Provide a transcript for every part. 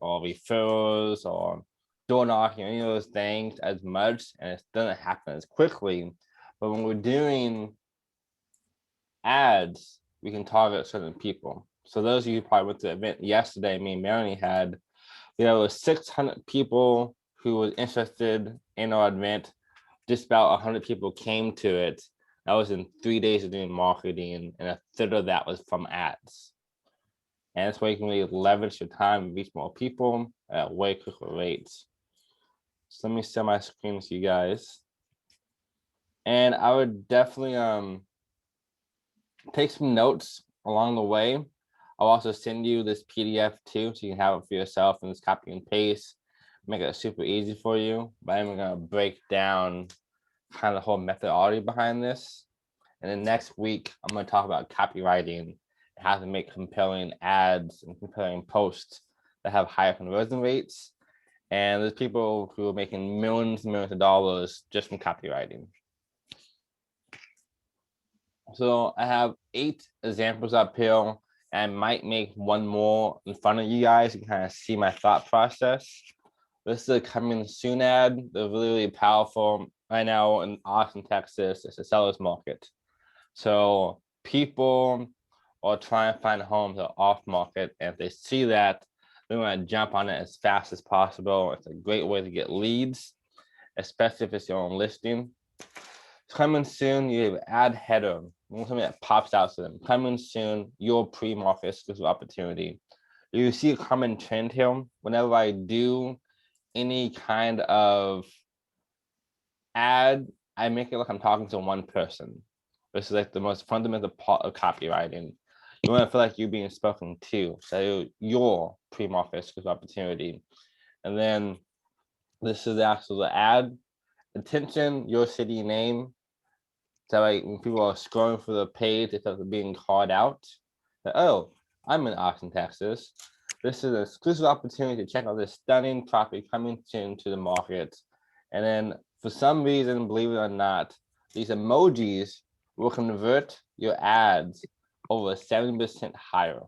or referrals or door knocking, any of those things as much, and it doesn't happen as quickly. But when we're doing ads, we can target certain people. So those of you who probably went to the event yesterday, me and Melanie had, there was 600 people who was interested in our event. Just about 100 people came to it. That was in 3 days of doing marketing, and a third of that was from ads. And that's why you can really leverage your time and reach more people at way quicker rates. So let me share my screen with you guys. And I would definitely take some notes along the way. I'll also send you this PDF too, so you can have it for yourself and just copy and paste, make it super easy for you. But I'm gonna break down kind of the whole methodology behind this. And then next week, I'm gonna talk about copywriting and how to make compelling ads and compelling posts that have higher conversion rates. And there's people who are making millions and millions of dollars just from copywriting. So I have 8 examples up here, and I might make one more in front of you guys to kind of see my thought process. This is a coming soon ad. They're really, really powerful right now in Austin, Texas. It's a seller's market. So people are trying to find homes that are off market, and if they see that, they want to jump on it as fast as possible. It's a great way to get leads, especially if it's your own listing. Coming soon, you have ad header, something that pops out to them. Coming soon, your pre-market exclusive opportunity. You see a common trend here. Whenever I do any kind of ad, I make it like I'm talking to one person. This is like the most fundamental part of copywriting. You want to feel like you're being spoken to. So your pre-market exclusive opportunity. And then this is actually the ad. Attention, your city name. So like when people are scrolling through the page, it's like being called out. Like, oh, I'm in Austin, Texas. This is an exclusive opportunity to check out this stunning property coming soon to the market. And then for some reason, believe it or not, these emojis will convert your ads over 70% higher.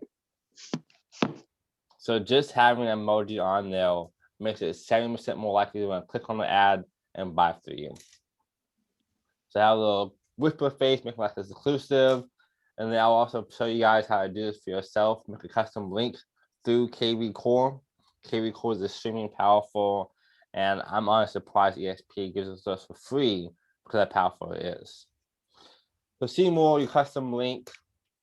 So just having an emoji on there makes it 70% more likely to want to click on the ad and buy through you. So I have a little whisper face, make it like this exclusive. And then I'll also show you guys how to do this for yourself. Make a custom link through KV Core. KV Core is extremely powerful. And I'm honestly surprised EXP gives us this for free because how powerful it is. So see more your custom link.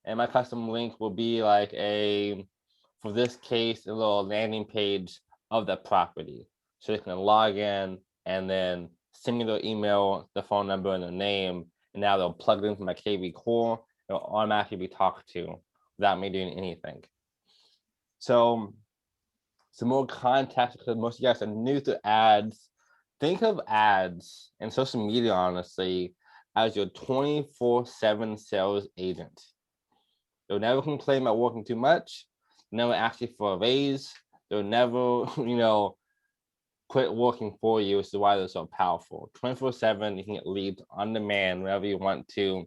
And my custom link will be like for this case, a little landing page of the property. So they can log in and then send me their email, the phone number, and the name. And now they'll plug it into my KV Core. It'll automatically be talked to without me doing anything. So some more context, because most of you guys are new to ads. Think of ads and social media, honestly, as your 24/7 sales agent. They'll never complain about working too much. Never ask you for a raise. They'll never, quit working for you, which is why they're so powerful. 24/7, you can get leads on demand whenever you want to.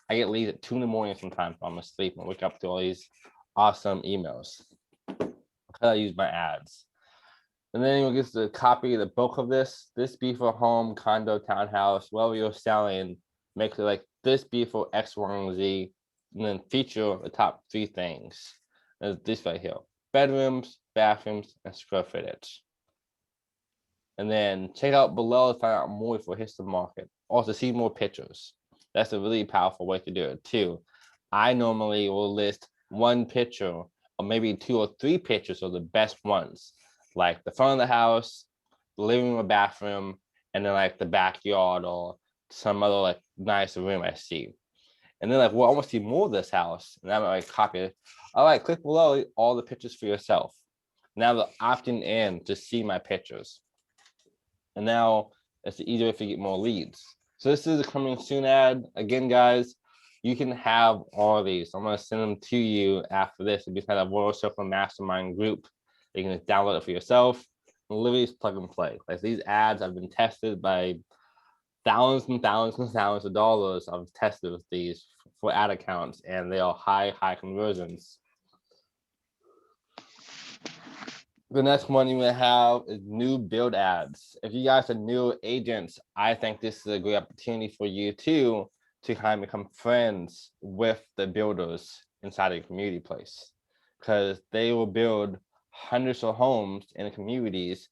I get leads at 2 in the morning sometimes while I'm asleep and wake up to all these awesome emails. I use my ads. And then you'll get to copy the bulk of this. This be for home, condo, townhouse, whatever you're selling. Make it like this be for X, Y, and Z. And then feature the top 3 things. There's this right here: bedrooms, bathrooms, and square footage. And then check out below to find out more for history market. Also see more pictures. That's a really powerful way to do it too. I normally will list 1 picture or maybe 2 or 3 pictures of the best ones, like the front of the house, the living room or bathroom, and then like the backyard or some other like nice room I see. And then like, well, I want to see more of this house. And I'm like, copy it. All right, click below all the pictures for yourself. Now they're opting in to see my pictures. And now it's the easier way to get more leads. So this is a coming soon ad. Again, guys, you can have all of these. I'm going to send them to you after this. It'll be kind of Royal Circle Mastermind group. You can just download it for yourself and literally just plug and play. Like these ads have been tested by thousands and thousands and thousands of dollars. I've tested with these for ad accounts, and they are high conversions. The next one you will have is new build ads. If you guys are new agents, I think this is a great opportunity for you too to kind of become friends with the builders inside of your community place, because they will build hundreds of homes in the communities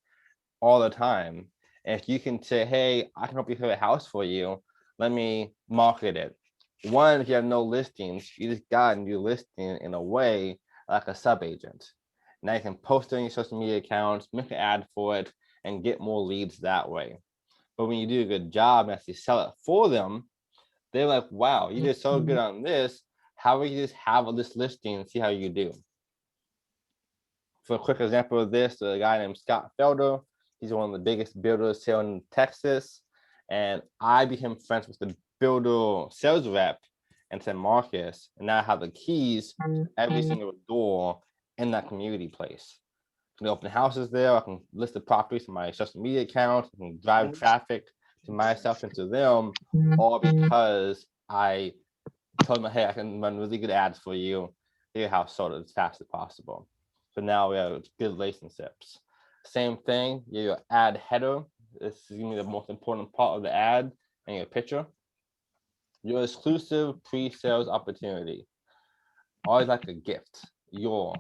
all the time. And if you can say, hey, I can help you build a house for you, let me market it. One, if you have no listings, you just got a new listing in a way like a sub agent. Now you can post it on your social media accounts, make an ad for it, and get more leads that way. But when you do a good job and actually sell it for them, they're like, wow, you did so good on this. How about you just have this listing and see how you do? For a quick example of this, a guy named Scott Felder, he's one of the biggest builders here in Texas. And I became friends with the builder sales rep in San Marcos. And now I have the keys to every single door in that community place. I can open houses there. I can list the properties to my social media accounts. I can drive traffic to myself and to them, all because I told them, hey, I can run really good ads for you. Get your house sold as fast as possible. So now we have good relationships. Same thing, your ad header. This is gonna be the most important part of the ad and your picture. Your exclusive pre-sales opportunity. Always like a gift. Your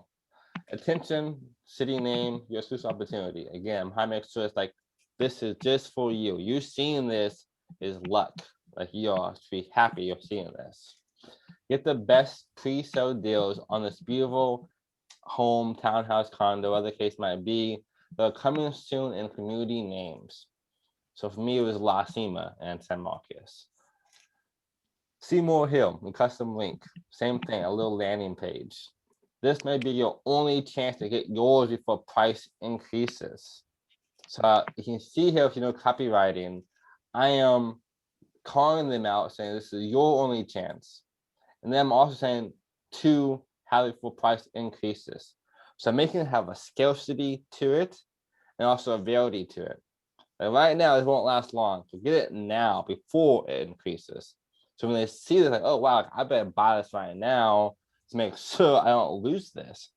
attention, city name, your exclusive opportunity. Again, I'm make sure it's like, this is just for you. You seeing this is luck. Like you are to be happy you're seeing this. Get the best pre-sale deals on this beautiful home, townhouse, condo, whatever the case might be. They're coming soon in community names. So for me, it was La Cima and San Marcos. Seymour Hill, a custom link. Same thing, a little landing page. This may be your only chance to get yours before price increases. So you can see here, if you know copywriting, I am calling them out saying this is your only chance. And then I'm also saying to have it for price increases. So I'm making it have a scarcity to it and also a variety to it. Like right now, it won't last long. So get it now before it increases. So when they see this, like, oh wow, I better buy this right now to make sure I don't lose this.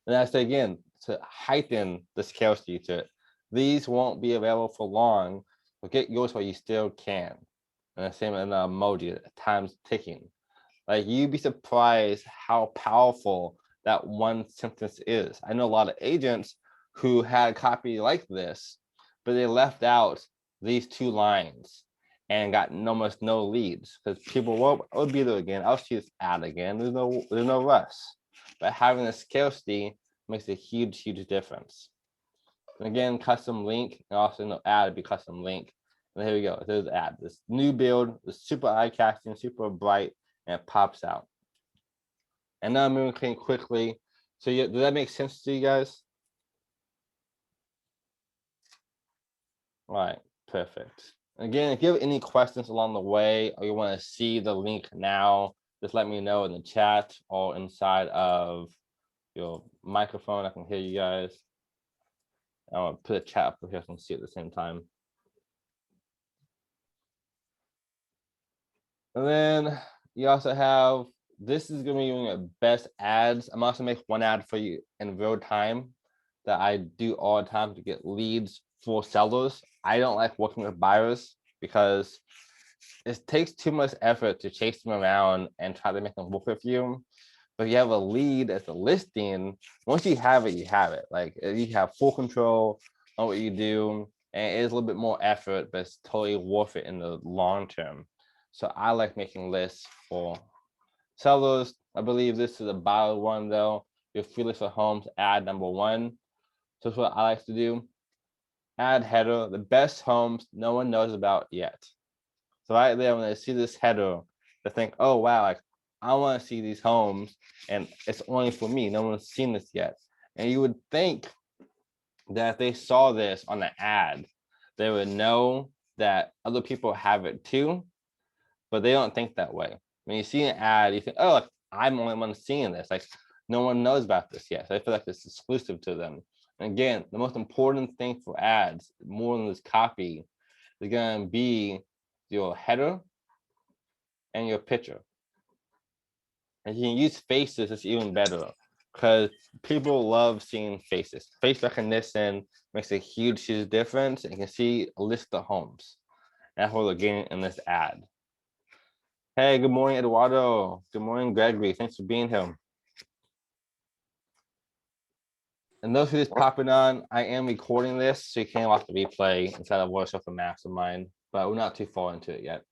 And I say again, to heighten the scarcity to it. These won't be available for long, but get yours while you still can. And the same in the emoji, time's ticking. Like you'd be surprised how powerful that one sentence is. I know a lot of agents who had copy like this, but they left out these two lines and got almost no leads because people will be there again. I'll see this ad again. There's no rush. But having a scarcity makes a huge difference. And again, custom link, and also no ad be custom link. And here we go. There's the ad. This new build, is super eye-catching, super bright, and it pops out. And now I'm moving quickly. So does that make sense to you guys? All right, perfect. Again, if you have any questions along the way or you want to see the link now, just let me know in the chat or inside of your microphone. I can hear you guys. I'm gonna put a chat up here so I can see at the same time. And then you also have, this is gonna be your best ads. I'm also making one ad for you in real time that I do all the time to get leads for sellers. I don't like working with buyers because it takes too much effort to chase them around and try to make them work with you. But if you have a lead as a listing, once you have it, you have it. Like you have full control on what you do, and it is a little bit more effort, but it's totally worth it in the long term. So I like making lists for sellers. I believe this is a buyer one though. Your free list of homes ad number 1. So that's what I like to do. Add header, the best homes no one knows about yet. So right there, when they see this header, they think, oh wow, like I want to see these homes and it's only for me. No one's seen this yet. And you would think that if they saw this on the ad, they would know that other people have it too, but they don't think that way. When you see an ad, you think, oh, like, I'm the only one seeing this. Like no one knows about this yet. So I feel like it's exclusive to them. And again, the most important thing for ads, more than this copy, is going to be your header and your picture. And you can use faces, it's even better. because people love seeing faces. Face recognition makes a huge difference. And you can see a list of homes. That's what we're getting in this ad. Hey, good morning, Eduardo. Good morning, Gregory. Thanks for being here. And those who just popping on, I am recording this, so you can watch the replay instead of voice off the Mastermind, but we're not too far into it yet.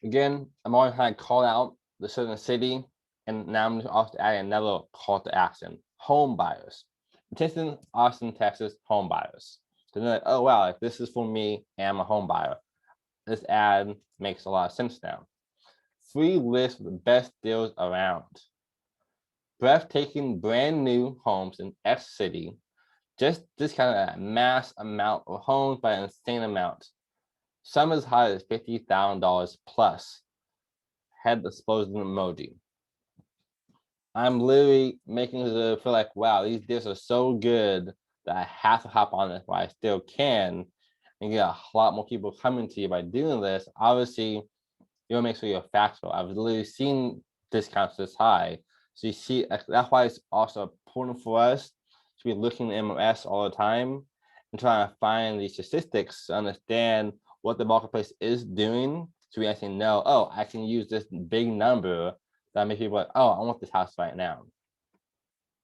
Again, I'm always trying to call out the certain city, and now I'm also adding another call to action: home buyers. Attention, Austin, Texas, home buyers. So they're like, oh wow, like this is for me, and I'm a home buyer. This ad makes a lot of sense now. Free list of the best deals around. Breathtaking brand new homes in X city. Just discounted a mass amount of homes by an insane amount. Some as high as $50,000 plus. Head explosion emoji. I'm literally making it feel like, wow, these deals are so good that I have to hop on this while I still can, and get a lot more people coming to you by doing this. Obviously, you want to make sure you're factual. I've literally seen discounts this high. So you see, that's why it's also important for us to be looking at MLS all the time and trying to find these statistics to understand what the marketplace is doing. So we actually know, oh, I can use this big number that makes people like, oh, I want this house right now.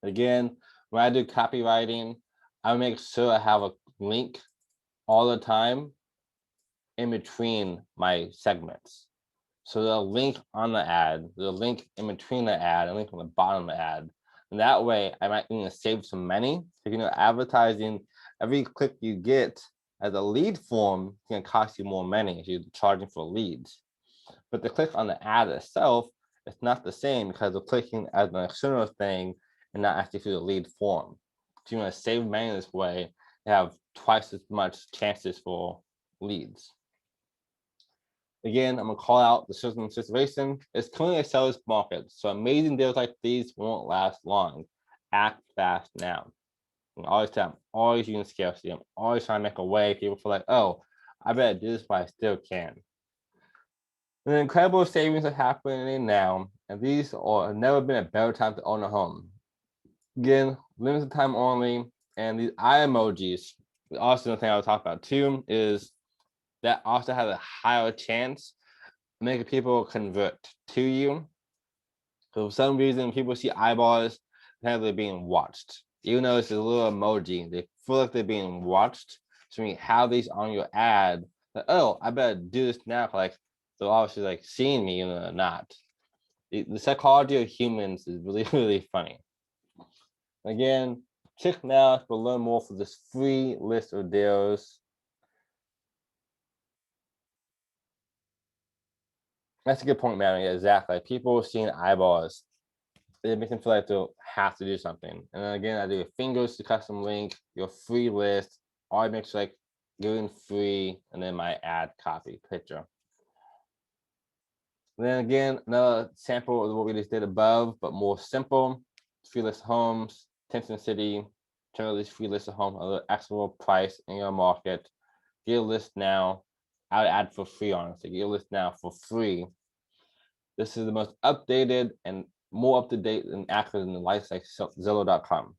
Again, when I do copywriting, I make sure I have a link all the time in between my segments. So the link on the ad, the link in between the ad, and link on the bottom of the ad. And that way I might even save some money. So, advertising, every click you get as a lead form can cost you more money if you're charging for leads. But the click on the ad itself, it's not the same because we're clicking as an external thing and not actually through the lead form. So you want to save money this way and have twice as much chances for leads. Again, I'm gonna call out the certain situation. It's currently a seller's market, so amazing deals like these won't last long. Act fast now. And always tell, I'm always using scarcity. I'm always trying to make a way. People feel like, oh, I better do this, but I still can. And the incredible savings are happening now, and these have never been a better time to own a home. Again, limited time only, and these eye emojis. Also, the thing I was talking about too is that also has a higher chance of making people convert to you. So for some reason, people see eyeballs and they're being watched. Even though it's a little emoji, they feel like they're being watched. So when you have these on your ad, like, oh, I better do this now. Like they're obviously like seeing me, and they're not. The psychology of humans is really, really funny. Again, check now to learn more for this free list of deals. That's a good point, man. Yeah, exactly. People seeing eyeballs, it makes them feel like they'll have to do something. And then again, I do fingers to custom link, your free list, all it makes like giving free, and then my ad copy picture. And then again, another sample of what we just did above, but more simple. Free list homes, Tension City, turn these free list of homes at the actual price in your market. Get a list now. I would add for free, honestly. Get a list now for free. This is the most updated and more up to date and accurate than the likes like Zillow.com.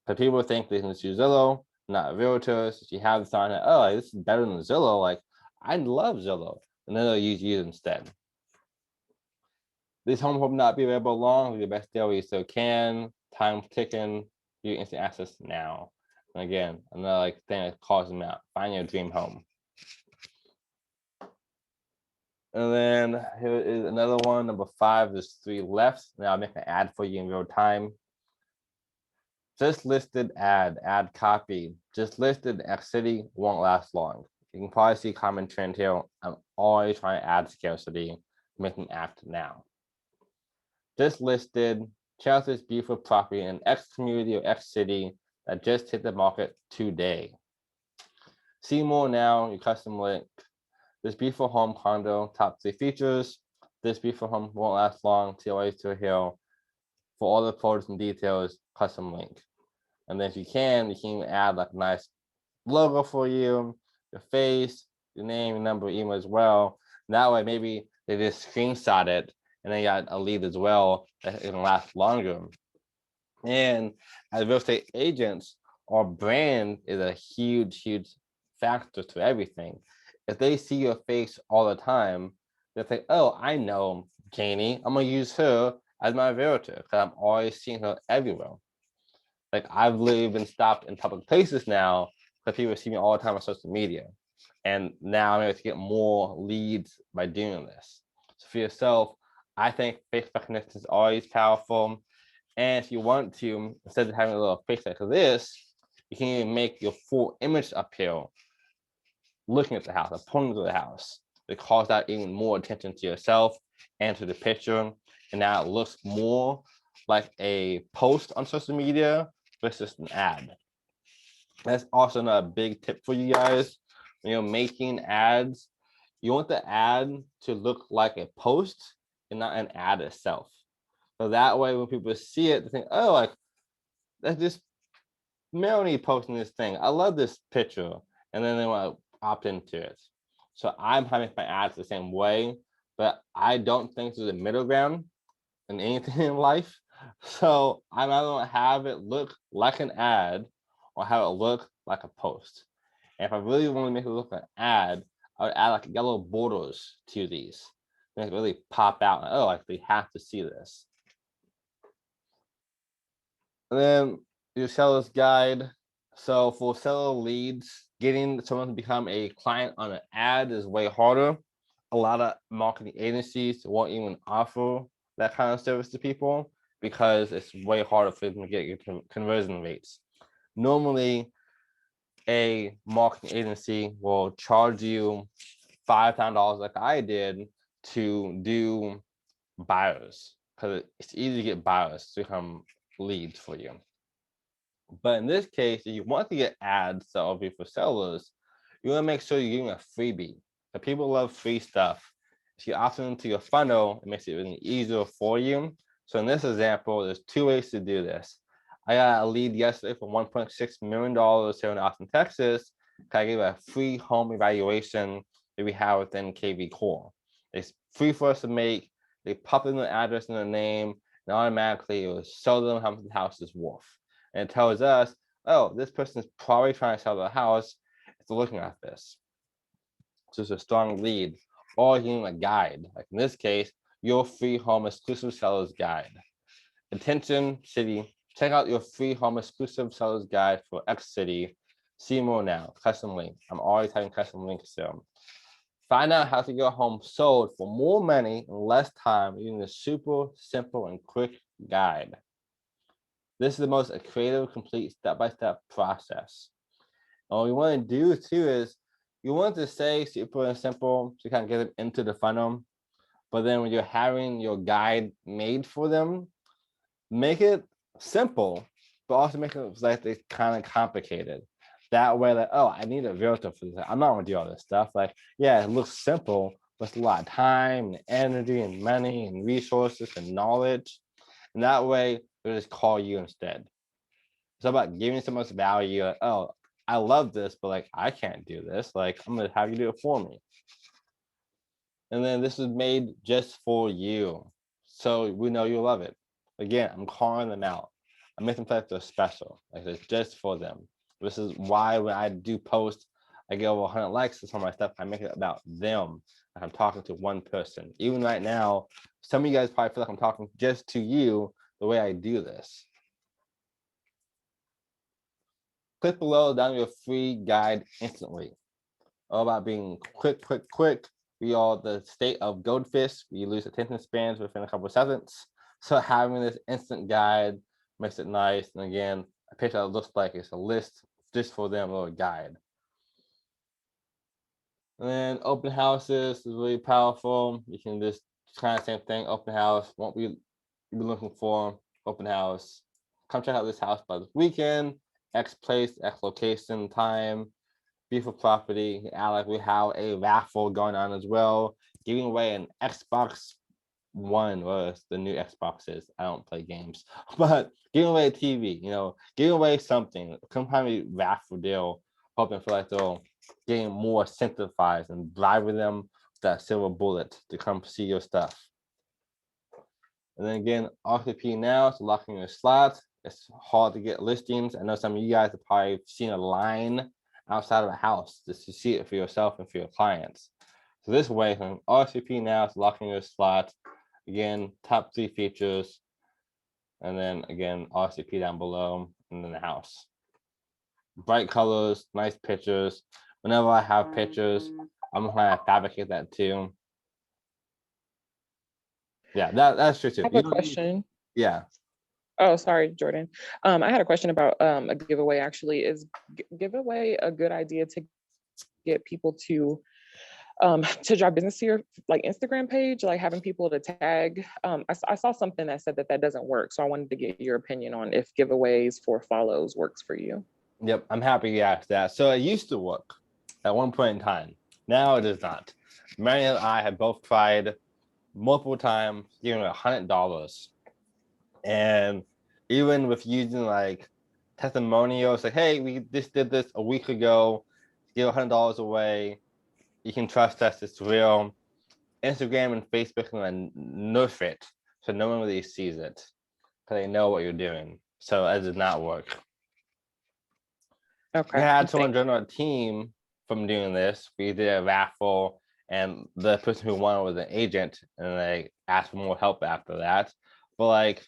But people think they can just use Zillow, not Realtors. If you have this on it, oh, this is better than Zillow. Like, I love Zillow. And then they'll use you instead. This home will not be available long. The best deal you still can. Time ticking. You instant access now. And again, another like thing that calls them out. Find your dream home. And then here is another one, number 5. There's 3 left. Now I'll make an ad for you in real time. Just listed ad copy. Just listed X city won't last long. You can probably see a common trend here. I'm always trying to add scarcity, making act now. Just listed, check out this beautiful property in X community or X city that just hit the market today. See more now, your custom link. This beautiful home condo, top 3 features. This beautiful home won't last long, TOA to a hill. For all the photos and details, custom link. And then if you can even add like a nice logo for you, your face, your name, your number, email as well. And that way, maybe they just screenshot it and then you got a lead as well that can last longer. And as real estate agents, our brand is a huge factor to everything. If they see your face all the time, they think, oh, I know Janie, I'm gonna use her as my realtor because I'm always seeing her everywhere. Like I've literally been stopped in public places now because people see me all the time on social media. And now I'm able to get more leads by doing this. So for yourself, I think face recognition is always powerful. And if you want to, instead of having a little face like this, you can even make your full image appear looking at the house, or pointing to the house. It calls out even more attention to yourself and to the picture. And now it looks more like a post on social media versus an ad. That's also another big tip for you guys. When you're making ads, you want the ad to look like a post and not an ad itself. So that way, when people see it, they think, oh, like, that's just Melanie posting this thing. I love this picture. And then they want to opt into it. So I'm having my ads the same way, but I don't think there's a middle ground in anything in life. So I'm either going to have it look like an ad or have it look like a post. And if I really want to make it look like an ad, I would add like yellow borders to these. Make it really pop out. Like, oh, like they have to see this. And then your seller's guide. So for seller leads, getting someone to become a client on an ad is way harder. A lot of marketing agencies won't even offer that kind of service to people because it's way harder for them to get your conversion rates. Normally, a marketing agency will charge you $5,000 like I did to do buyers because it's easy to get buyers to become leads for you. But in this case, if you want to get ads that will be for sellers, you want to make sure you're giving a freebie. So people love free stuff. If you opt into your funnel, it makes it really easier for you. So in this example, there's two ways to do this. I got a lead yesterday for $1.6 million here in Austin, Texas. I gave a free home evaluation that we have within KV Core. It's free for us to make. They pop in the address and the name, and automatically it will show them how much the house is worth. And it tells us, oh, this person is probably trying to sell the house if they're looking at this. So it's a strong lead. Or you need a guide. Like in this case, your free home exclusive sellers guide. Attention city, check out your free home exclusive sellers guide for X city. See more now. Custom link. I'm always having custom links here. Find out how to get a home sold for more money in less time using a super simple and quick guide. This is the most creative, complete step-by-step process. And what we want to do too is you want to say super and simple to kind of get them into the funnel. But then when you're having your guide made for them, make it simple, but also make it like it's kind of complicated. That way, like, oh, I need a realtor for this. I'm not gonna do all this stuff. Like, yeah, it looks simple, but it's a lot of time and energy and money and resources and knowledge. And that way, they'll just call you instead. It's about giving so much value. Like, oh, I love this, but like, I can't do this. Like, I'm gonna have you do it for me. And then this is made just for you. So we know you love it. Again, I'm calling them out. I make them feel like they're special. Like it's just for them. This is why when I do post, I get over 100 likes to some of my stuff. I make it about them. Like I'm talking to one person. Even right now, some of you guys probably feel like I'm talking just to you the way I do this. Click below to download your free guide instantly. All about being quick. We are the state of goldfish. We lose attention spans within a couple of seconds. So having this instant guide makes it nice. And again, a picture that looks like it's a list just for them, a little guide. And then open houses is really powerful. You can just kind of same thing, open house, what you've been looking for, open house. Come check out this house by this weekend, X place, X location, time. Beautiful property. Alec, we have a raffle going on as well, giving away an Xbox One, or the new Xbox is. I don't play games, but giving away a TV, giving away something. Come find me raffle deal, hoping for like they'll getting more incentivized and driving them with that silver bullet to come see your stuff. And then again, RSVP now, so locking your slot. It's hard to get listings. I know some of you guys have probably seen a line outside of a house just to see it for yourself and for your clients. So this way, from RSVP now to locking your slot. Again, top 3 features. And then again, RSVP down below, and then the house. Bright colors, nice pictures. Whenever I have pictures, I'm gonna fabricate that too. Yeah, that's true too. I have a question. Yeah. Oh, sorry, Jordan. I had a question about a giveaway. Actually, is giveaway a good idea to get people to drop business to your like Instagram page, like having people to tag? I saw something that said that doesn't work, so I wanted to get your opinion on if giveaways for follows works for you. Yep, I'm happy you asked that. So it used to work at one point in time. Now it does not. Mary and I have both tried multiple times, giving $100. And even with using like testimonials, like, hey, we just did this a week ago, give $100 away. You can trust us, it's real. Instagram and Facebook and nerf it so no one really sees it because they know what you're doing. So that does not work. Okay. We had someone join our team from doing this. We did a raffle, and the person who won was an agent, and they asked for more help after that. But like,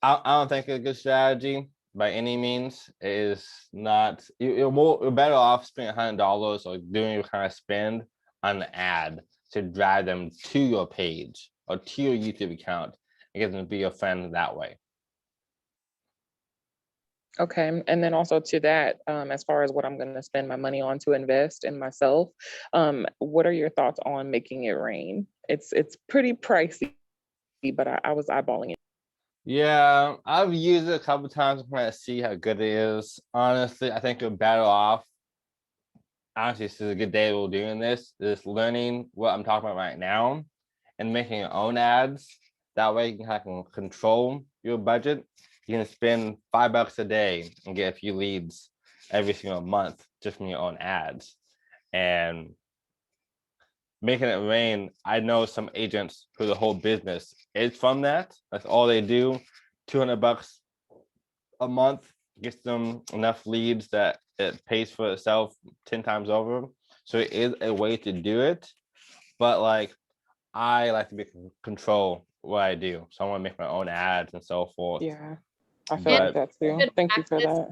I don't think it's a good strategy by any means. It is not. You're better off spending $100 or doing your kind of spend on an ad to drive them to your page or to your YouTube account and get them to be your friend that way. Okay, and then also to that, as far as what I'm going to spend my money on to invest in myself, what are your thoughts on making it rain? It's pretty pricey, but I was eyeballing it. Yeah, I've used it a couple times to kind of see how good it is. Honestly, I think you're better off. Honestly, this is a good day we're doing this. Is learning what I'm talking about right now and making your own ads. That way you can kind of control your budget. You can spend $5 a day and get a few leads every single month just from your own ads. And making it rain, I know some agents who the whole business is from that. That's all they do. $200 a month gets them enough leads that it pays for itself 10 times over. So it is a way to do it. But like, I like to be control what I do. So I want to make my own ads and so forth. Yeah, I feel like that too. Thank you for that.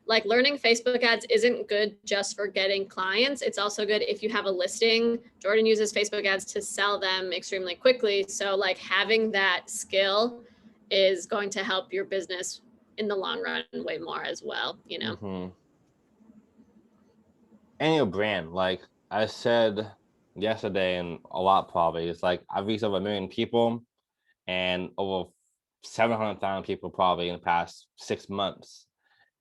Like learning Facebook ads isn't good just for getting clients. It's also good if you have a listing. Jordan uses Facebook ads to sell them extremely quickly. So like having that skill is going to help your business in the long run way more as well, you know? Mm-hmm. And your brand, like I said yesterday and a lot probably, it's like I've reached over 1 million people and over 700,000 people probably in the past 6 months.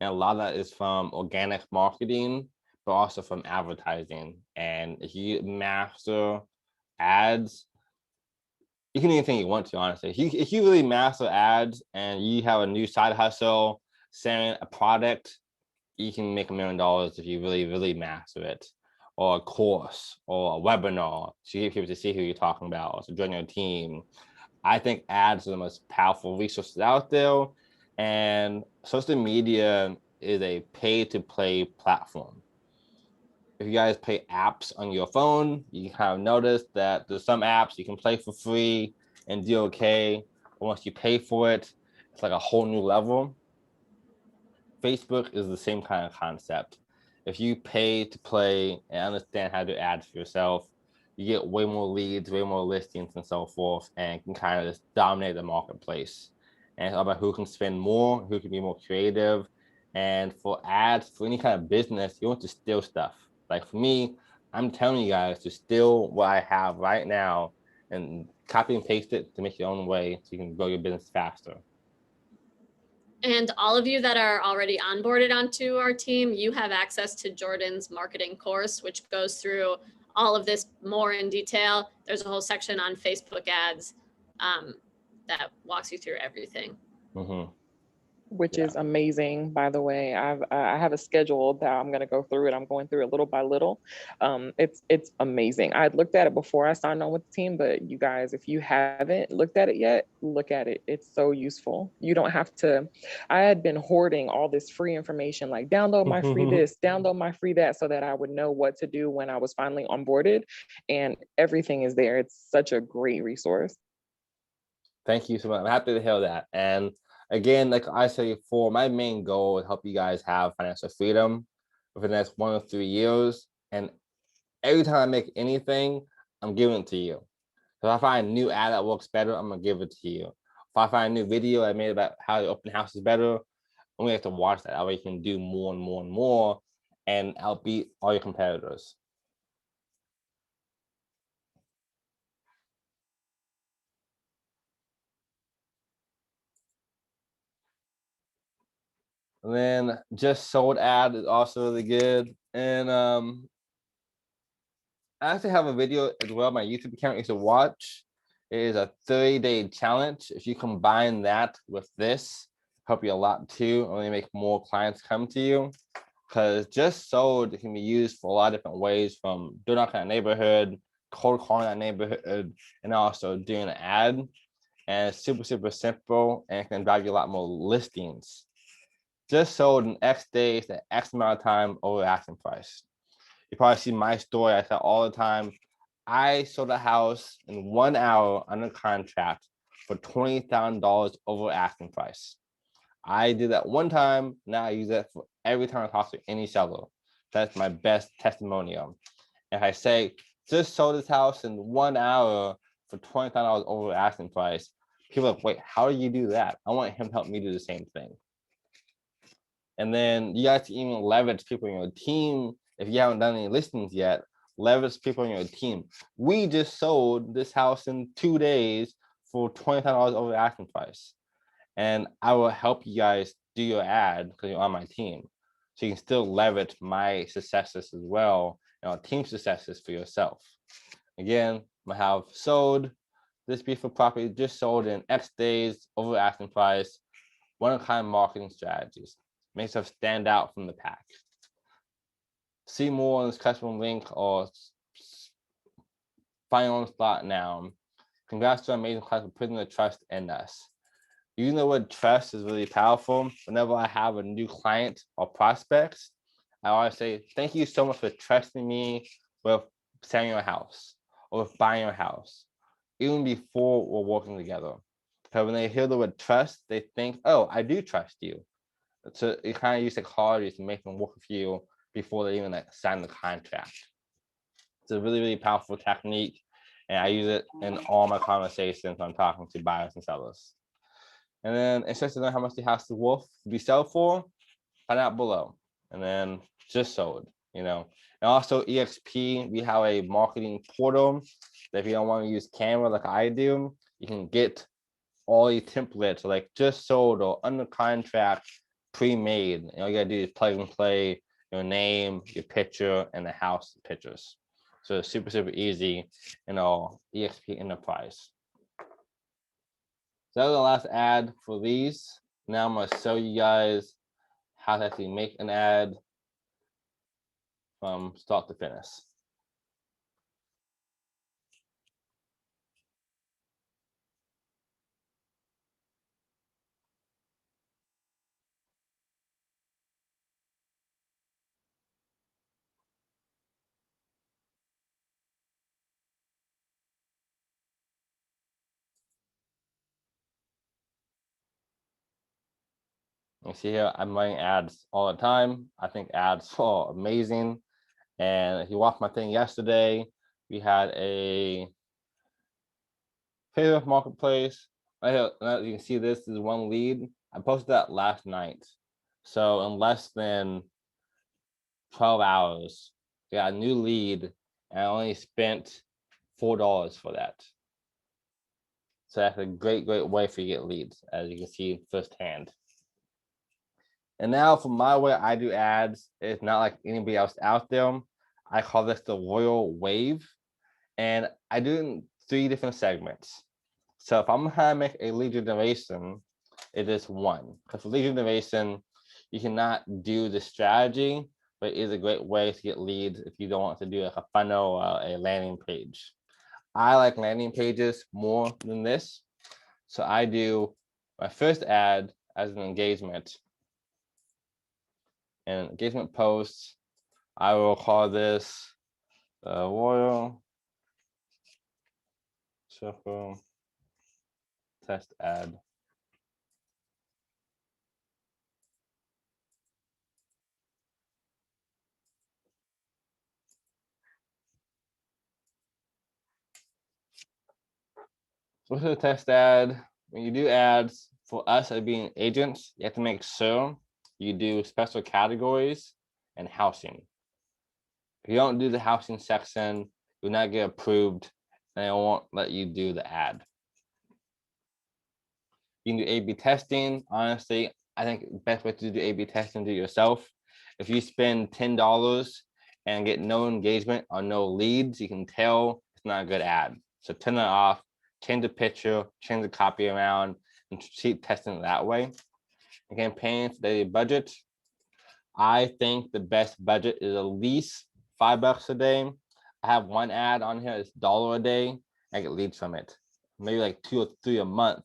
And a lot of that is from organic marketing, but also from advertising. And if you master ads, you can do anything you want to, honestly. If you really master ads and you have a new side hustle, selling a product, you can make $1 million if you really, really master it. Or a course or a webinar to get people to see who you're talking about or to join your team. I think ads are the most powerful resources out there. And social media is a pay-to-play platform. If you guys play apps on your phone, you kind of notice that there's some apps you can play for free and do okay. But once you pay for it, it's like a whole new level. Facebook is the same kind of concept. If you pay to play and understand how to do ads for yourself, you get way more leads, way more listings, and so forth, and can kind of just dominate the marketplace. And it's all about who can spend more, who can be more creative. And for ads, for any kind of business, you want to steal stuff. Like for me, I'm telling you guys to steal what I have right now and copy and paste it to make your own way so you can grow your business faster. And all of you that are already onboarded onto our team, you have access to Jordan's marketing course, which goes through all of this more in detail. There's a whole section on Facebook ads that walks you through everything. Mm-hmm. which is amazing, by the way. I have a schedule that I'm going to go through it. I'm going through it little by little. It's amazing. I looked at it before I signed on with the team, but you guys, if you haven't looked at it yet, look at it. It's so useful. You don't have to. I had been hoarding all this free information, like download my free this, download my free that, so that I would know what to do when I was finally onboarded. And everything is there. It's such a great resource. Thank you so much. I'm happy to hear that. And again, like I said before, my main goal is help you guys have financial freedom for the next 1 or 3 years. And every time I make anything, I'm giving it to you. So if I find a new ad that works better, I'm gonna give it to you. If I find a new video I made about how to open houses better, I'm gonna have to watch that. That way you can do more and more and more and outbeat all your competitors. And then just sold ad is also really good. And I actually have a video as well, my YouTube account you should watch. It is a 30-day challenge. If you combine that with this, help you a lot too, only make more clients come to you. Because just sold can be used for a lot of different ways, from door knocking a neighborhood, cold calling that neighborhood, and also doing an ad. And it's super, super simple and it can drive you a lot more listings. Just sold in X days at X amount of time over asking price. You probably see my story. I say all the time. I sold a house in 1 hour under contract for $20,000 over asking price. I did that one time. Now I use that for every time I talk to any seller. That's my best testimonial. If I say just sold this house in 1 hour for $20,000 over asking price, people are like, wait, how do you do that? I want him to help me do the same thing. And then you guys can even leverage people in your team. If you haven't done any listings yet, leverage people in your team. We just sold this house in 2 days for $20,000 over the asking price. And I will help you guys do your ad because you're on my team. So you can still leverage my successes as well, and our team successes for yourself. Again, I have sold this beautiful property, just sold in X days over asking price. One-of-a-kind marketing strategies. Makes us stand out from the pack. See more on this customer link or find on the spot now. Congrats to our amazing class for putting the trust in us. You know what, trust is really powerful. Whenever I have a new client or prospects, I always say, thank you so much for trusting me with selling your house or with buying your house, even before we're working together. Because when they hear the word trust, they think, oh, I do trust you. So you kind of use psychology to make them work with you before they even sign the contract. It's a really, really powerful technique, and I use it in all my conversations when I'm talking to buyers and sellers. And then interested to know how much the Housewolf we sell for, find out below. And then just sold, you know. And also EXP, we have a marketing portal that if you don't want to use Canva like I do, you can get all your templates like just sold or under contract pre-made. And all you gotta do is plug and play your name, your picture, and the house pictures. So it's super, super easy in our EXP Enterprise. So that was the last ad for these. Now I'm gonna show you guys how to actually make an ad from start to finish. You see here, I'm running ads all the time. I think ads are amazing. And if you watched my thing yesterday, we had a Facebook Marketplace. Right here, you can see this is one lead. I posted that last night. So in less than 12 hours, we got a new lead, and I only spent $4 for that. So that's a great, great way for you to get leads, as you can see firsthand. And now for my way I do ads, it's not like anybody else out there. I call this the royal wave. And I do it in 3 different segments. So if I'm gonna make a lead generation, it is one. Because for lead generation, you cannot do the strategy, but it is a great way to get leads if you don't want to do like a funnel or a landing page. I like landing pages more than this. So I do my first ad as an engagement. And engagement post, I will call this Royal Circle test ad. So what's a test ad? When you do ads, for us as being agents, you have to make sure you do special categories and housing. If you don't do the housing section, you'll not get approved and it won't let you do the ad. You can do A/B testing. Honestly, I think the best way to do A/B testing do it yourself. If you spend $10 and get no engagement or no leads, you can tell it's not a good ad. So turn it off, change the picture, change the copy around, and keep testing it that way. And campaigns, daily budget. I think the best budget is at least $5 a day. I have one ad on here, it's $1 a day. I get leads from it. Maybe like 2 or 3 a month,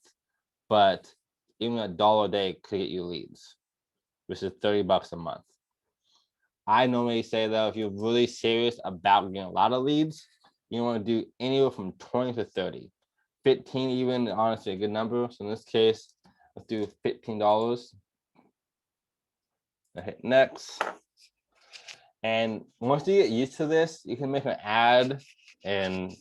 but even $1 a day could get you leads, which is $30 a month. I normally say though, if you're really serious about getting a lot of leads, you want to do anywhere from 20 to 30. 15 even, honestly, a good number. So in this case, let's do $15. I hit next. And once you get used to this, you can make an ad in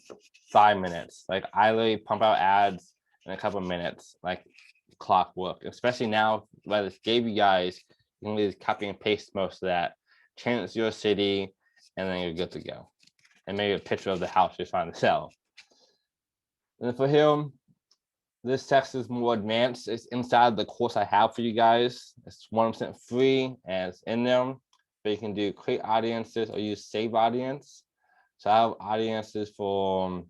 5 minutes. Like I literally pump out ads in a couple of minutes, like clockwork. Especially now, what I just gave you guys, you can just copy and paste most of that, change it to your city, and then you're good to go. And maybe a picture of the house you're trying to sell. And for him, this text is more advanced. It's inside the course I have for you guys. It's 100% free and it's in there. But you can do create audiences or use save audience. So I have audiences for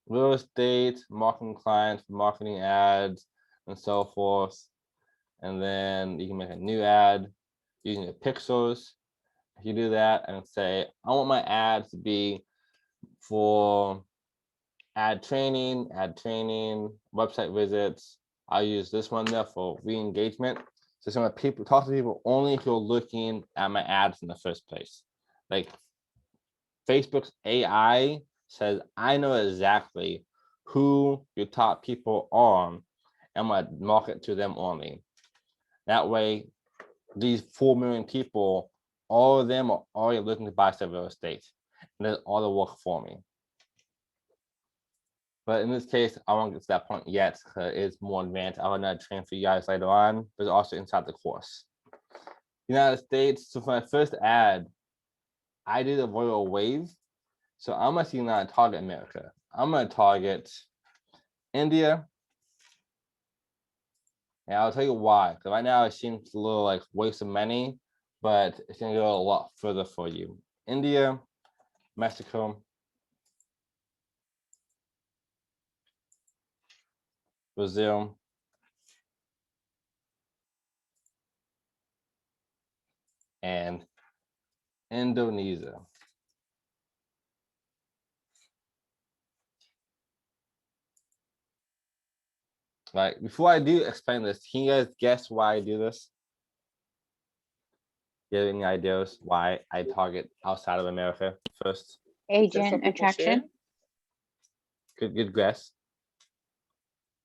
real estate, marketing clients, marketing ads, and so forth. And then you can make a new ad using the pixels. If you do that and say, I want my ad to be for ad training, website visits. I'll use this one there for re-engagement. So some of people talk to people only if you're looking at my ads in the first place. Like Facebook's AI says, I know exactly who your top people are, and I'm gonna market to them only. That way, these 4 million people, all of them are already looking to buy some real estate, and that's all the work for me. But in this case, I won't get to that point yet because it's more advanced. I will not train for you guys later on, but it's also inside the course. United States, so for my first ad, I did a royal wave. So I'm actually not target America. I'm gonna target India. And I'll tell you why. Because right now it seems a little like waste of money, but it's gonna go a lot further for you. India, Mexico, Brazil, and Indonesia. Right, before I do explain this, can you guys guess why I do this? Do you have any ideas why I target outside of America first? Just so Agent people attraction. share. Good guess.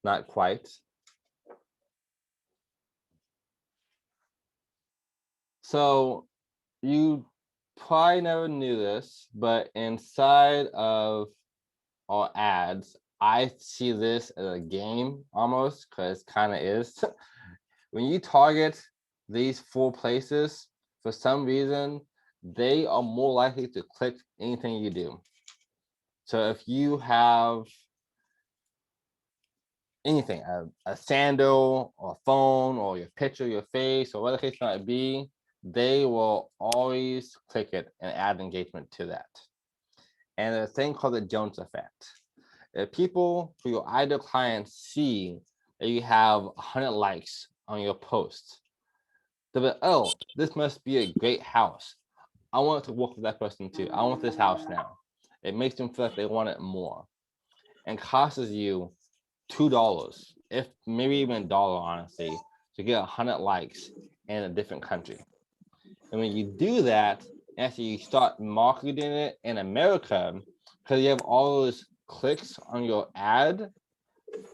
Not quite. So you probably never knew this, but inside of our ads, I see this as a game almost, because it kind of is. When you target these 4 places, for some reason, they are more likely to click anything you do. So if you have anything, a sandal or a phone or your picture, your face, or whatever the case might be, they will always click it and add engagement to that. And there's a thing called the Jones effect. If people who your ideal clients see and you have 100 likes on your post, they'll be like, oh, this must be a great house. I want to work with that person too. I want this house now. It makes them feel like they want it more, and costs you $2, if maybe even $1, honestly, to get 100 likes in a different country. And when you do that, after you start marketing it in America, because you have all those clicks on your ad,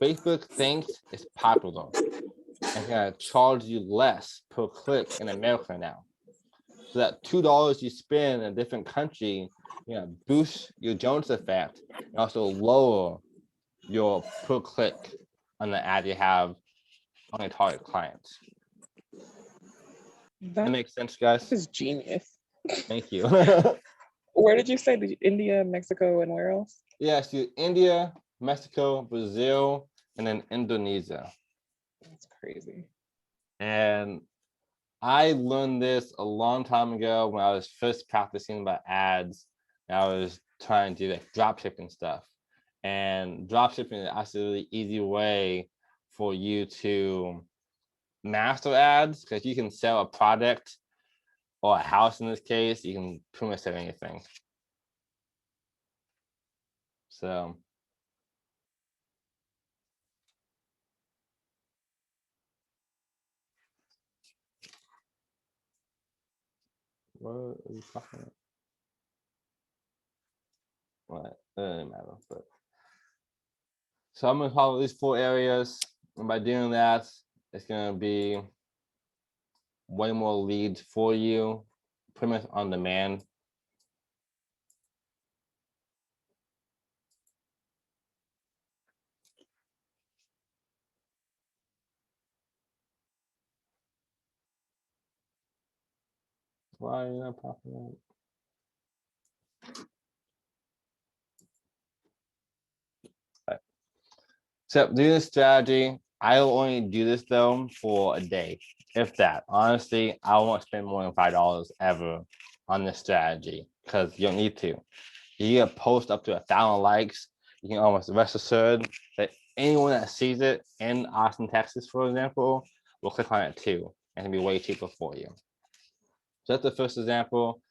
Facebook thinks it's popular and gonna charge you less per click in America now. So that $2 you spend in a different country, you know, boost your Jones effect and also lower your per click on the ad you have on your target clients. That makes sense, guys? This is genius. Thank you. Where did you say? India, Mexico, and where else? Yeah, so India, Mexico, Brazil, and then Indonesia. That's crazy. And I learned this a long time ago when I was first practicing about ads. And I was trying to do like dropshipping stuff. And dropshipping is actually a really easy way for you to master ads, because you can sell a product or a house in this case. You can pretty much sell anything. So what are you talking about? What? It doesn't matter. But so I'm gonna cover these 4 areas, and by doing that, it's gonna be way more leads for you, pretty much on demand. Why are you not popping up? Right. So do this strategy. I'll only do this though for a day, if that. Honestly, I won't spend more than $5 ever on this strategy, because you don't need to. You get a post up to 1,000 likes, you can almost rest assured that anyone that sees it in Austin, Texas, for example, will click on it too, and it'll be way cheaper for you. So that's the first example.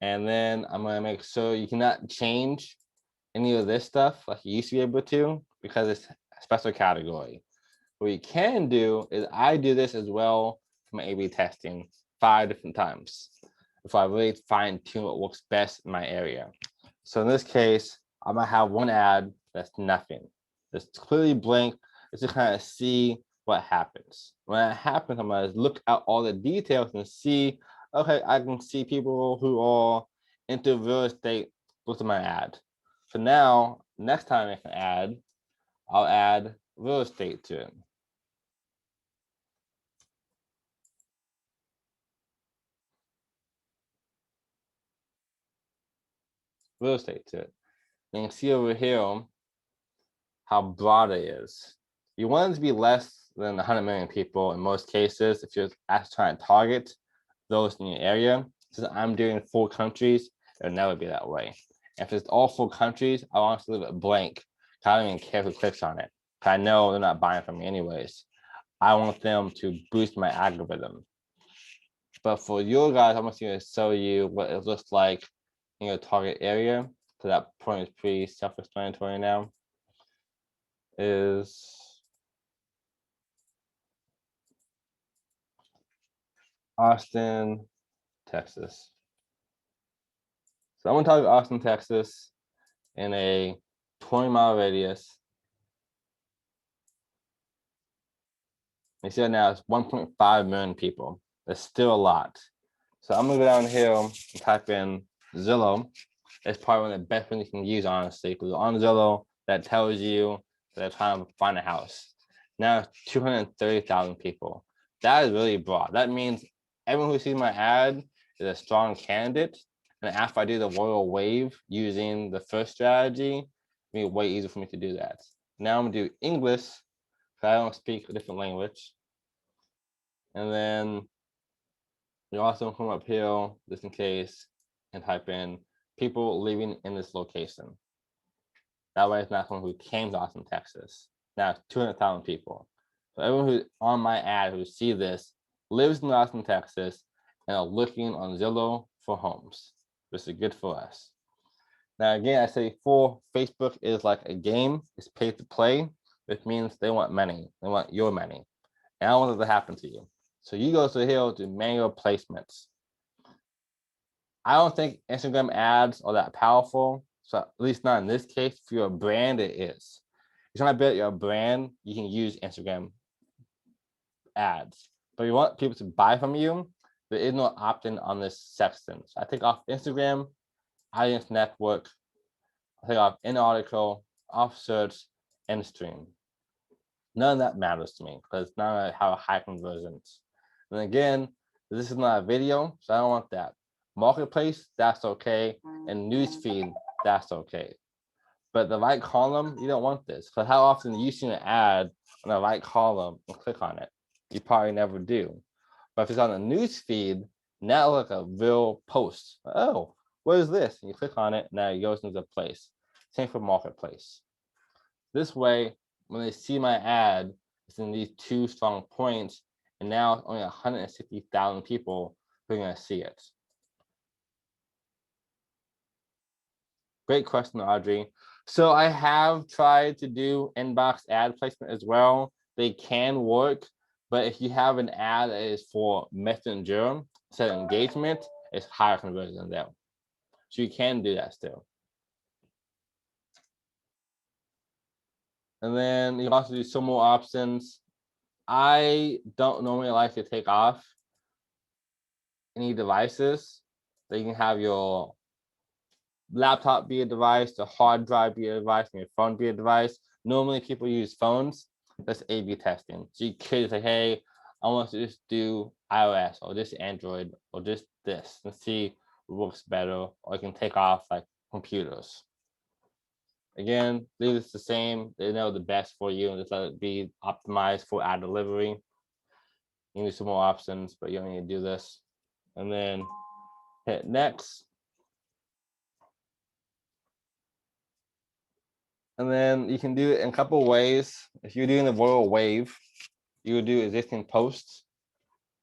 And then I'm gonna make sure you cannot change any of this stuff like you used to be able to, because it's a special category. What you can do is I do this as well for my A/B testing 5 different times before I really fine tune what works best in my area. So in this case, I might have one ad that's nothing. It's clearly blank. It's to kind of see what happens. When that happens, I'm gonna look at all the details and see, okay, I can see people who are into real estate look at my ad. So now, next time I make an ad, I'll add real estate to it. Real estate to it. You can see over here how broad it is. You want it to be less than 100 million people in most cases if you're actually trying to target those in your area. Since I'm doing 4 countries, it'll never be that way. If it's all 4 countries, I want to leave it blank. I don't even care who clicks on it. I know they're not buying from me anyways. I want them to boost my algorithm. But for you guys, I'm just going to show you what it looks like in your target area. So that point is pretty self-explanatory now. Is Austin, Texas. So I'm gonna target Austin, Texas in a 20-mile radius. You see that now it's 1.5 million people. That's still a lot. So I'm gonna go down here and type in Zillow. It's probably one of the best ones you can use, honestly, because on Zillow, that tells you that they're trying to find a house. Now it's 230,000 people. That is really broad. That means everyone who sees my ad is a strong candidate. And after I do the royal wave using the first strategy, it'll be way easier for me to do that. Now I'm gonna do English, because I don't speak a different language. And then you also come up here, just in case, and type in people living in this location. That way it's not someone who came to Austin, Texas. Now it's 200,000 people. So everyone who's on my ad who see this lives in Austin, Texas, and are looking on Zillow for homes. This is good for us. Now, again, I say before, Facebook is like a game. It's pay to play, which means they want money. They want your money. And I don't want that to happen to you. So you go to here to manual placements. I don't think Instagram ads are that powerful. So at least not in this case. For your brand, it is. If you're trying to build your brand, you can use Instagram ads. But if you want people to buy from you, there is no opt-in on this section. So I take off Instagram, audience network, I take off in article, off search, and stream. None of that matters to me because none of have high conversions. And again, this is not a video, so I don't want that. Marketplace, that's okay. And newsfeed, that's okay. But the right column, you don't want this. Because how often do you see an ad on the right column and click on it? You probably never do. But if it's on a newsfeed, now look like a real post. Oh, what is this? And you click on it, now it goes into place. Same for marketplace. This way, when they see my ad, it's in these two strong points, and now only 160,000 people who are going to see it. Great question, Audrey. So I have tried to do inbox ad placement as well. They can work, but if you have an ad that is for messenger instead of engagement, it's higher conversion than that. So you can do that still. And then you also do some more options. I don't normally like to take off any devices. So you can have your laptop be a device, the hard drive be a device, and your phone be a device. Normally people use phones. That's A/B testing. So you could say, hey, I want to just do iOS or just Android or just this and see what works better. Or you can take off like computers. Again, leave this the same. They know the best for you and just let it be optimized for ad delivery. You need some more options, but you don't need to do this. And then hit next. And then you can do it in a couple of ways. If you're doing the royal wave, you would do existing posts.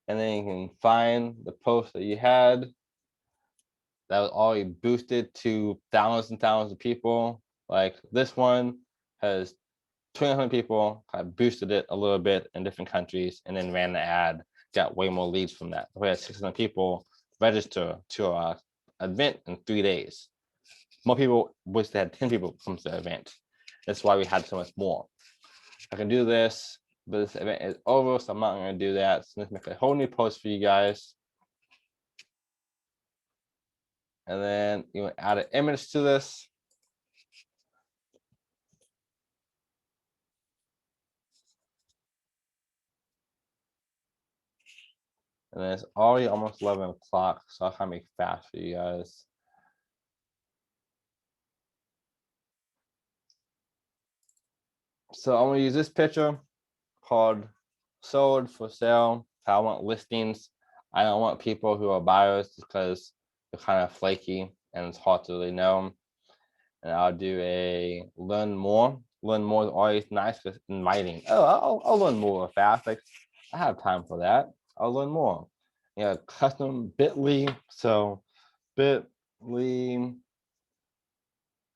And then you can find the post that you had that was already boosted to thousands and thousands of people. Like this one has 200 people. I boosted it a little bit in different countries and then ran the ad, got way more leads from that. We had 600 people register to our event in 3 days. More people wish they had 10 people come to the event. That's why we had so much more. I can do this, but this event is over, so I'm not going to do that. So let's make a whole new post for you guys. And then you want to add an image to this. And then it's already almost 11 o'clock, so I'll kind of make fast for you guys. So I'm going to use this picture called sold for sale. I want listings. I don't want people who are buyers because they're kind of flaky and it's hard to really know. And I'll do a learn more. Learn more is always nice because inviting. Oh, I'll learn more fast. Like I have time for that. I'll learn more. Yeah, custom bit.ly. So bit.ly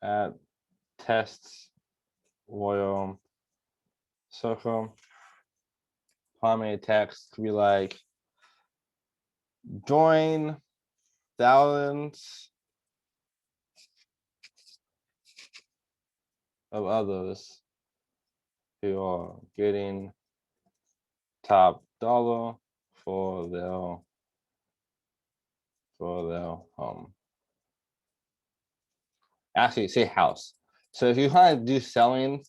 at tests royal circle. Primary text could be like join thousands of others who are getting top dollar for their home. Actually, say house. So if you want to do selling,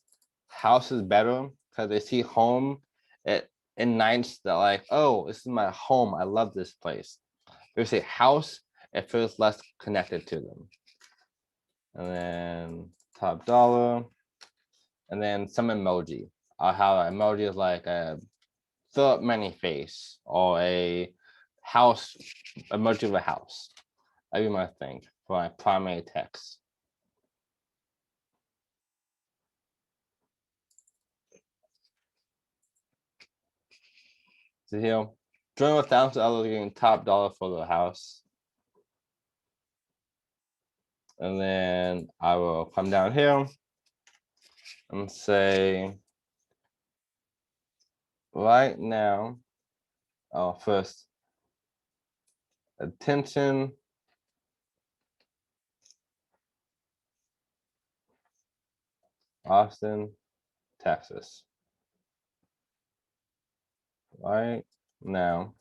house is better because they see home. It ignites that like, oh, this is my home. I love this place. If you say house, it feels less connected to them. And then top dollar, and then some emoji. I'll have an emoji is like a third many face or a house emoji of a house. That'd be my thing for my primary text. So here, join with thousands of others getting top dollar for the house. And then I will come down here and say, right now, first, attention, Austin, Texas. Right now,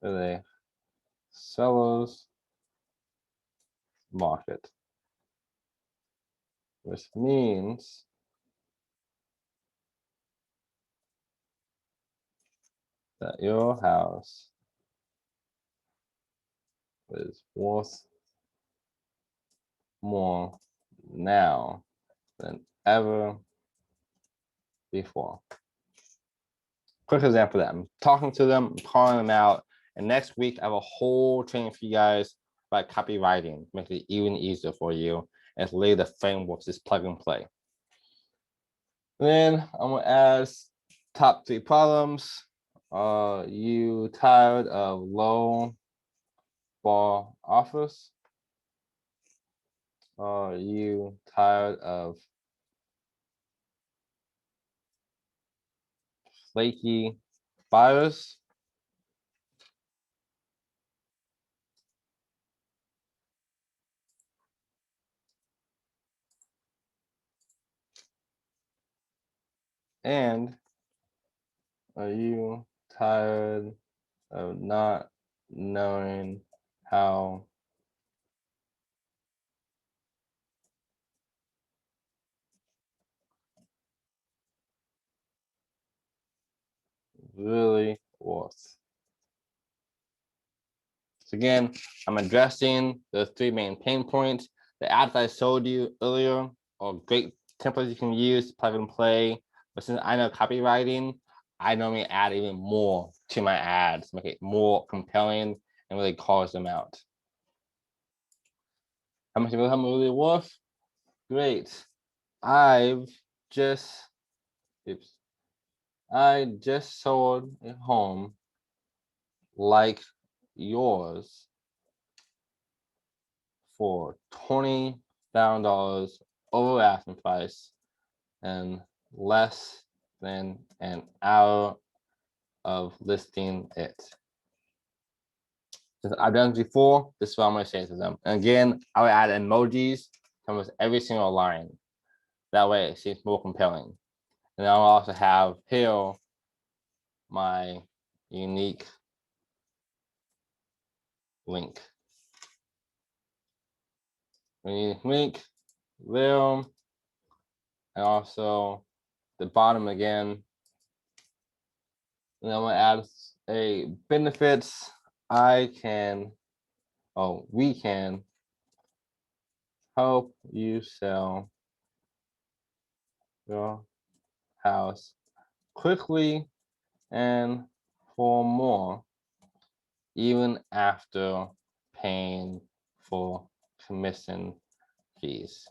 the sellers market, which means that your house is worth more now than ever before. Quick example of that. I'm talking to them, I'm calling them out, and next week I have a whole training for you guys about copywriting, make it even easier for you, and lay the frameworks, just plug and play. Then I'm gonna ask top 3 problems. Are you tired of low bar offers? Are you tired of flaky buyers? And are you tired of not knowing how really worth? So again, I'm addressing the 3 main pain points. The ads I showed you earlier are great templates you can use, plug and play. But since I know copywriting, I normally add even more to my ads, make it more compelling and really calls them out. How much will it really worth? Great. I just sold a home like yours for $20,000 over asking price and less than an hour of listing it. Since I've done this before, this is what I'm going to say to them. And again, I will add emojis to almost every single line. That way it seems more compelling. And I'll also have here my unique link. Unique link there. And also the bottom again. And I'm going to add a benefits. We can help you sell your house quickly and for more, even after paying for commission fees.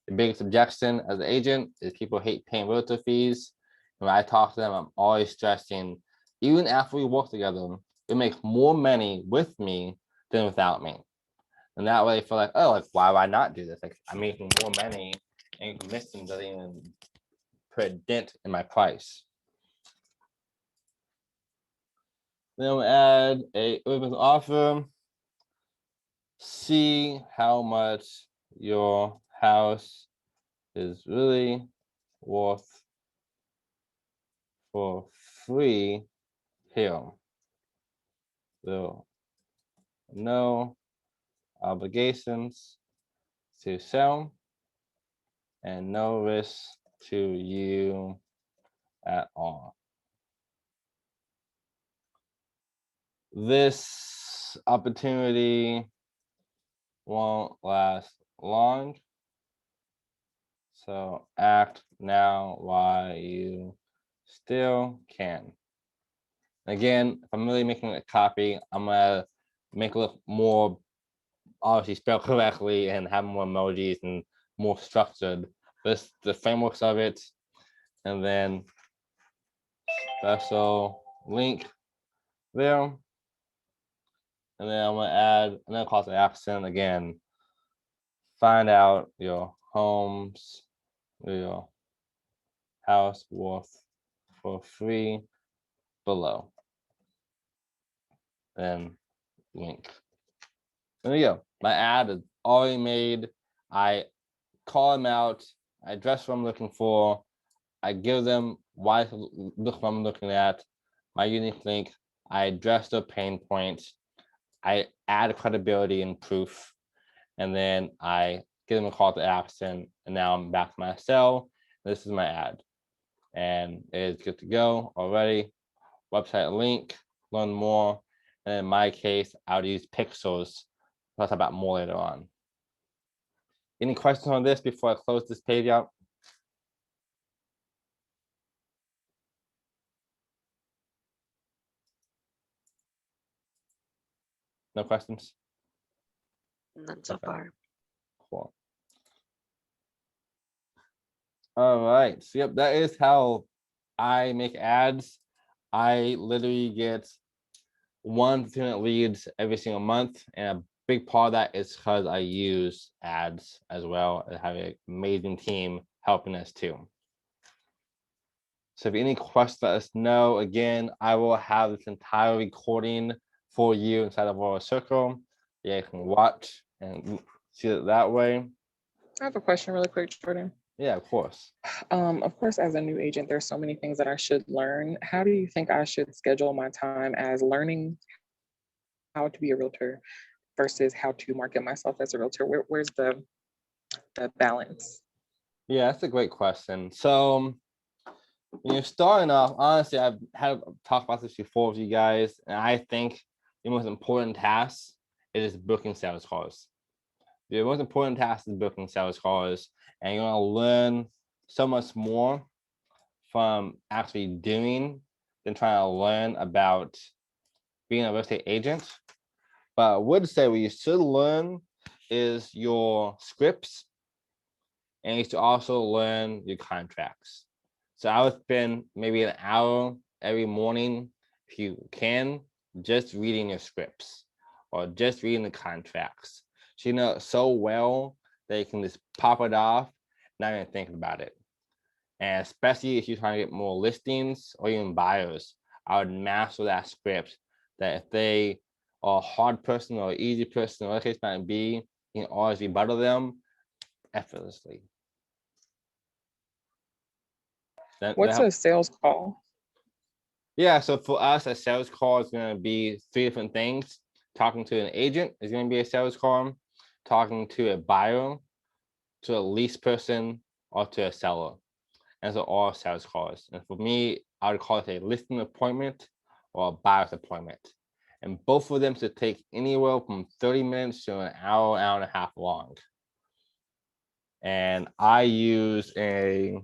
The biggest objection as an agent is people hate paying realtor fees. When I talk to them, I'm always stressing, even after we work together, it makes more money with me than without me. And that way I feel like, oh, like, why would I not do this? Like, I'm making more money and commission doesn't even put a dent in my price. Then we'll add a open offer. See how much your house is really worth for free here. So no obligations to sell and no risk to you at all. This opportunity won't last long, so act now while you still can. Again, if I'm really making a copy, I'm gonna make it look more obviously spelled correctly and have more emojis and more structured. This the frameworks of it. and then special link there. And then I'm gonna add another call to action again. Find out your homes, your Housewolf for free below. And link. There you go. My ad is already made. I call them out. I address what I'm looking for. I give them why look what I'm looking at, my unique link. I address their pain points. I add credibility and proof, and then I give them a call to action. And now I'm back to my cell. This is my ad, and it's good to go already. Website link, learn more. And in my case, I would use pixels. We'll talk about more later on. Any questions on this before I close this page out? No questions? None so Okay. far. Cool. All right. So yep, that is how I make ads. I literally get 1 to 2 leads every single month, and a big part of that is because I use ads as well and have an amazing team helping us too. So if any questions, let us know. Again, I will have this entire recording for you inside of our circle. Yeah, you can watch and see it that way. I have a question really quick, Jordan. Yeah, of course. Of course, as a new agent, there's so many things that I should learn. How do you think I should schedule my time as learning how to be a realtor versus how to market myself as a realtor? Where's the balance? Yeah, that's a great question. So when you're starting off, honestly, I've had talked about this before with you guys, and I think the most important task is booking sales calls. The most important task is booking sales calls, and you're gonna learn so much more from actually doing than trying to learn about being a real estate agent. But I would say what you should learn is your scripts, and you should also learn your contracts. So I would spend maybe an hour every morning, if you can, just reading your scripts or just reading the contracts. So you know it so well that you can just pop it off, not even think about it. And especially if you're trying to get more listings or even buyers, I would master that script, that if they are a hard person or easy person, or whatever the case might be, you can always rebuttal them effortlessly. What's a sales call? Yeah, so for us, a sales call is going to be 3 different things. Talking to an agent is going to be a sales call. Talking to a buyer, to a lease person, or to a seller. And so all sales calls. And for me, I would call it a listing appointment or a buyer's appointment. And both of them should take anywhere from 30 minutes to an hour, hour and a half long. And I use I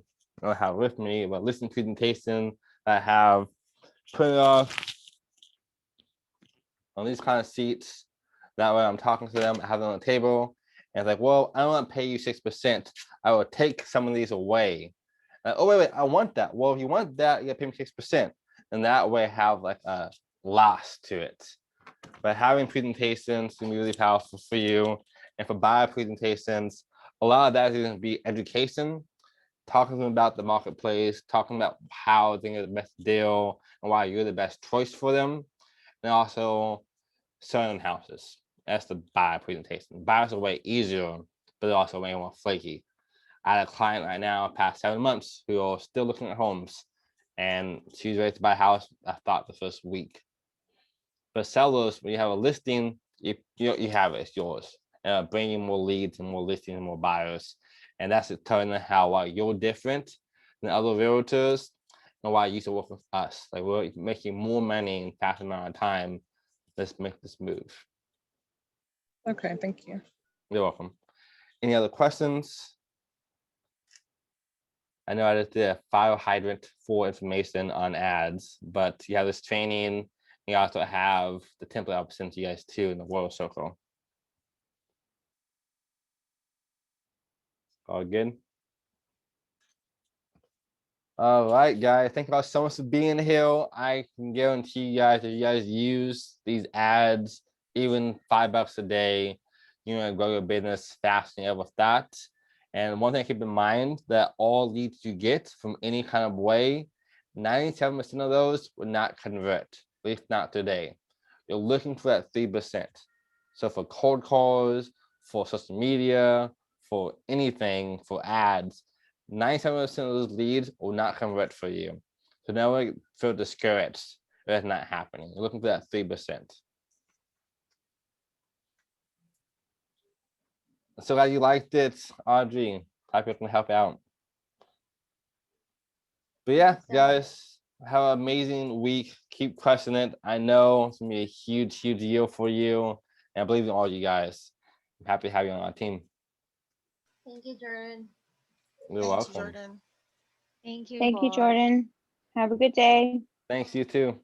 don't have it with me, but listing presentation that I have put off on these kind of seats. That way I'm talking to them, I have them on the table, and it's like, well, I don't want to pay you 6%. I will take some of these away. Like, oh, wait, I want that. Well, if you want that, you gotta pay me 6%. And that way I have like a loss to it. But having presentations can be really powerful for you. And for buyer presentations, a lot of that is going to be education, talking to them about the marketplace, talking about how they get the best deal and why you're the best choice for them. And also selling houses. That's the buyer presentation. Buyers are way easier, but they're also way more flaky. I had a client right now, past 7 months, who are still looking at homes, and she's ready to buy a house, I thought, the first week. For sellers, when you have a listing, you have it, it's yours. Bring you more leads and more listings and more buyers. And that's telling them why you're different than other realtors and why you used to work with us. Like, we're making more money in a faster amount of time. Let's make this move. Okay, thank you. You're welcome. Any other questions? I know I just did a fire hydrant for information on ads, but you have this training. You also have the template I'll send to you guys too in the World Circle. All good? All right, guys. Thank you guys so much for being here. I can guarantee you guys, if you guys use these ads, even $5 a day, you're gonna grow your business faster than you ever thought. And one thing to keep in mind, that all leads you get from any kind of way, 97% of those will not convert, at least not today. You're looking for that 3%. So for cold calls, for social media, for anything, for ads, 97% of those leads will not convert for you. So never feel discouraged if that's not happening. You're looking for that 3%. So glad you liked it, Audrey. Glad we can help out. But yeah, guys, have an amazing week. Keep crushing it. I know it's gonna be a huge, huge year for you. And I believe in all you guys. I'm happy to have you on our team. Thank you, Jordan. You're Thanks, welcome. Jordan. Thank you, Thank you, boss. Jordan. Have a good day. Thanks, you too.